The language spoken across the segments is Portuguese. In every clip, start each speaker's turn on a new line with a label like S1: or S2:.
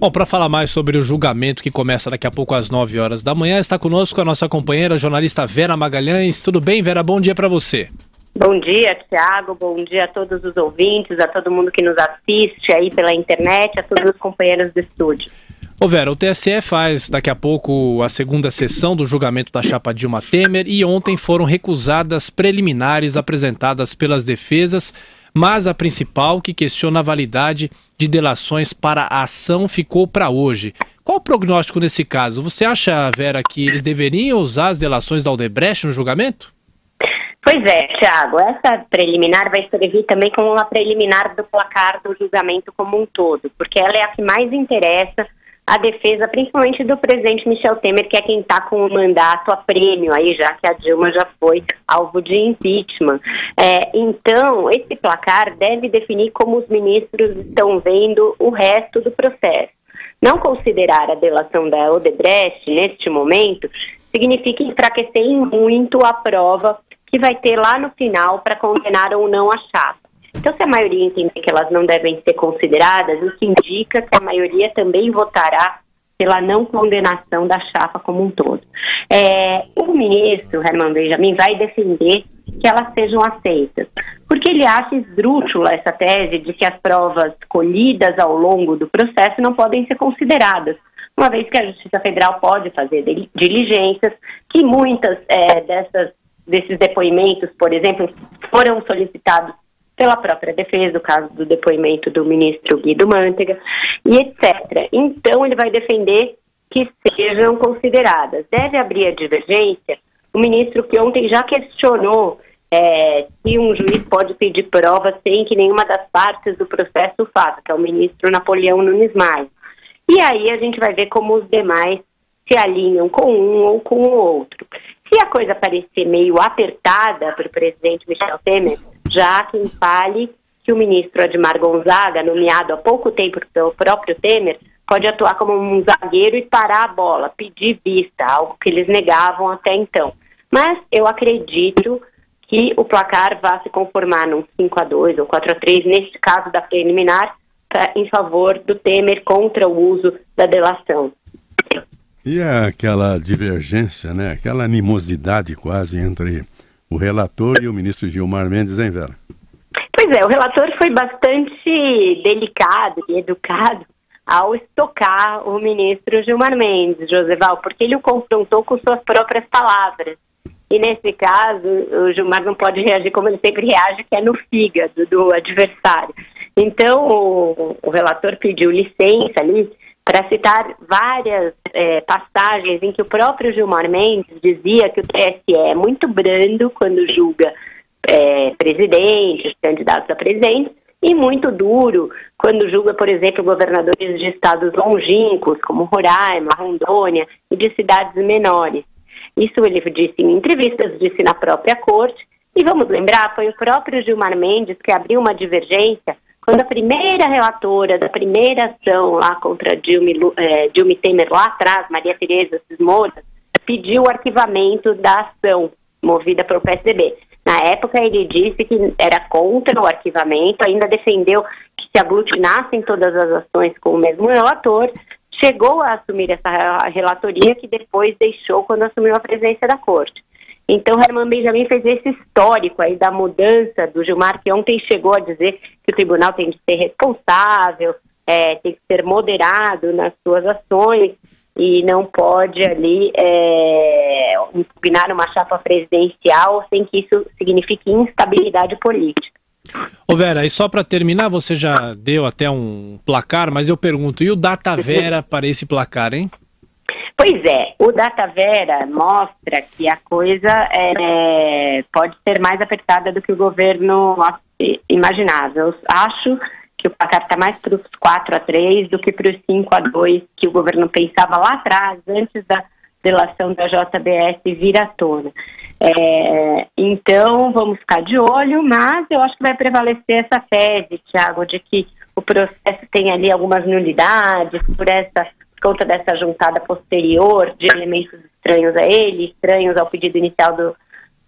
S1: Bom, para falar mais sobre o julgamento que começa daqui a pouco às 9 horas da manhã, está conosco a nossa companheira a jornalista Vera Magalhães. Tudo bem, Vera? Bom dia para você.
S2: Bom dia, Thiago. Bom dia a todos os ouvintes, a todo mundo que nos assiste aí pela internet, a todos os companheiros do estúdio.
S1: Ô Vera, o TSE faz daqui a pouco a segunda sessão do julgamento da chapa Dilma Temer e ontem foram recusadas preliminares apresentadas pelas defesas, mas a principal, que questiona a validade de delações para a ação, ficou para hoje. Qual o prognóstico nesse caso? Você acha, Vera, que eles deveriam usar as delações da Odebrecht no julgamento?
S2: Pois é, Thiago, essa preliminar vai servir também como uma preliminar do placar do julgamento como um todo, porque ela é a que mais interessa a defesa, principalmente do presidente Michel Temer, que é quem está com o mandato a prêmio aí, já que a Dilma já foi alvo de impeachment. Então, esse placar deve definir como os ministros estão vendo o resto do processo. Não considerar a delação da Odebrecht neste momento significa enfraquecer muito a prova que vai ter lá no final para condenar ou não a chapa. Então, se a maioria entender que elas não devem ser consideradas, isso indica que a maioria também votará pela não condenação da chapa como um todo. O ministro Herman Benjamin vai defender que elas sejam aceitas, porque ele acha esdrúxula essa tese de que as provas colhidas ao longo do processo não podem ser consideradas, uma vez que a Justiça Federal pode fazer diligências, que muitas desses depoimentos, por exemplo, foram solicitados pela própria defesa, o caso do depoimento do ministro Guido Mantega, e etc. Então, ele vai defender que sejam consideradas. Deve abrir a divergência o ministro que ontem já questionou se um juiz pode pedir prova sem que nenhuma das partes do processo o faça, que é o ministro Napoleão Nunes Maia. E aí a gente vai ver como os demais se alinham com um ou com o outro. Se a coisa parecer meio apertada para o presidente Michel Temer, já quem fale que o ministro Admar Gonzaga, nomeado há pouco tempo pelo próprio Temer, pode atuar como um zagueiro e parar a bola, pedir vista, algo que eles negavam até então. Mas eu acredito que o placar vai se conformar num 5-2 ou 4-3, neste caso da preliminar, em favor do Temer contra o uso da delação.
S3: E aquela divergência, né? Aquela animosidade quase entre o relator e o ministro Gilmar Mendes, hein, Vera?
S2: Pois é, o relator foi bastante delicado e educado ao estocar o ministro Gilmar Mendes, Joseval, porque ele o confrontou com suas próprias palavras. E nesse caso, o Gilmar não pode reagir como ele sempre reage, que é no fígado do adversário. Então, o relator pediu licença ali para citar várias passagens em que o próprio Gilmar Mendes dizia que o TSE é muito brando quando julga presidentes, candidatos a presidente, e muito duro quando julga, por exemplo, governadores de estados longínquos, como Roraima, Rondônia, e de cidades menores. Isso ele disse em entrevistas, disse na própria corte, e vamos lembrar, foi o próprio Gilmar Mendes que abriu uma divergência quando a primeira relatora da primeira ação lá contra Dilma Temer lá atrás, Maria Tereza Cismoura, pediu o arquivamento da ação movida pelo PSDB. Na época ele disse que era contra o arquivamento, ainda defendeu que se aglutinassem todas as ações com o mesmo relator, chegou a assumir essa relatoria que depois deixou quando assumiu a presidência da corte. Então, Herman Benjamin fez esse histórico aí da mudança do Gilmar, que ontem chegou a dizer que o tribunal tem de ser responsável, tem que ser moderado nas suas ações e não pode ali impugnar uma chapa presidencial sem que isso signifique instabilidade política.
S1: Ô Vera, e só para terminar, você já deu até um placar, mas eu pergunto, e o Data Vera para esse placar, hein?
S2: Pois é, o Data Vera mostra que a coisa pode ser mais apertada do que o governo imaginava. Eu acho que o placar está mais para os 4-3 do que para os 5-2 que o governo pensava lá atrás, antes da delação da JBS vir à tona. Então, vamos ficar de olho, mas eu acho que vai prevalecer essa tese, Thiago, de que o processo tem ali algumas nulidades por conta dessa juntada posterior de elementos estranhos a ele, estranhos ao pedido inicial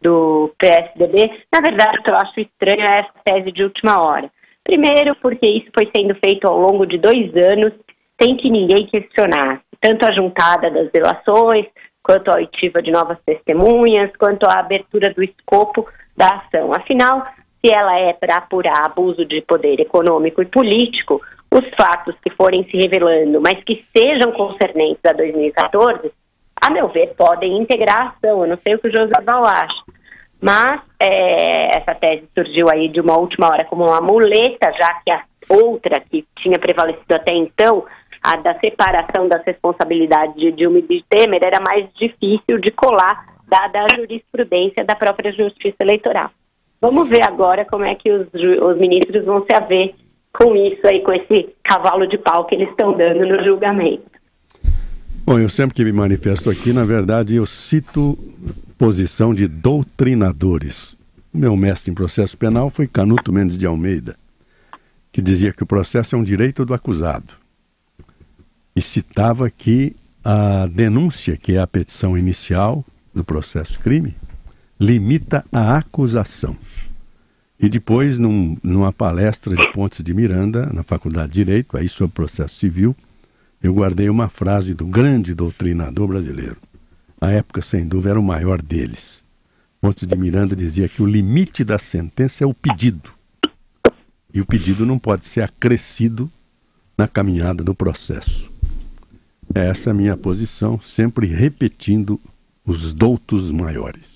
S2: do PSDB. Na verdade, o que eu acho estranho é essa tese de última hora. Primeiro, porque isso foi sendo feito ao longo de 2 anos, sem que ninguém questionasse, tanto a juntada das delações, quanto a oitiva de novas testemunhas, quanto a abertura do escopo da ação. Afinal, se ela é para apurar abuso de poder econômico e político, os fatos que forem se revelando, mas que sejam concernentes a 2014, a meu ver, podem integrar a ação. Eu não sei o que o José Val acha, mas essa tese surgiu aí de uma última hora como uma muleta, já que a outra que tinha prevalecido até então, a da separação das responsabilidades de Dilma e de Temer, era mais difícil de colar, dada a jurisprudência da própria Justiça Eleitoral. Vamos ver agora como é que os ministros vão se haver com isso aí, com esse cavalo de pau que eles estão dando no julgamento.
S3: Bom, eu sempre que me manifesto aqui, na verdade, eu cito posição de doutrinadores. O meu mestre em processo penal foi Canuto Mendes de Almeida, que dizia que o processo é um direito do acusado. E citava que a denúncia, que é a petição inicial do processo crime, limita a acusação. E depois, numa palestra de Pontes de Miranda, na Faculdade de Direito, aí sobre processo civil, eu guardei uma frase do grande doutrinador brasileiro. À época, sem dúvida, era o maior deles. Pontes de Miranda dizia que o limite da sentença é o pedido. E o pedido não pode ser acrescido na caminhada do processo. Essa é a minha posição, sempre repetindo os doutos maiores.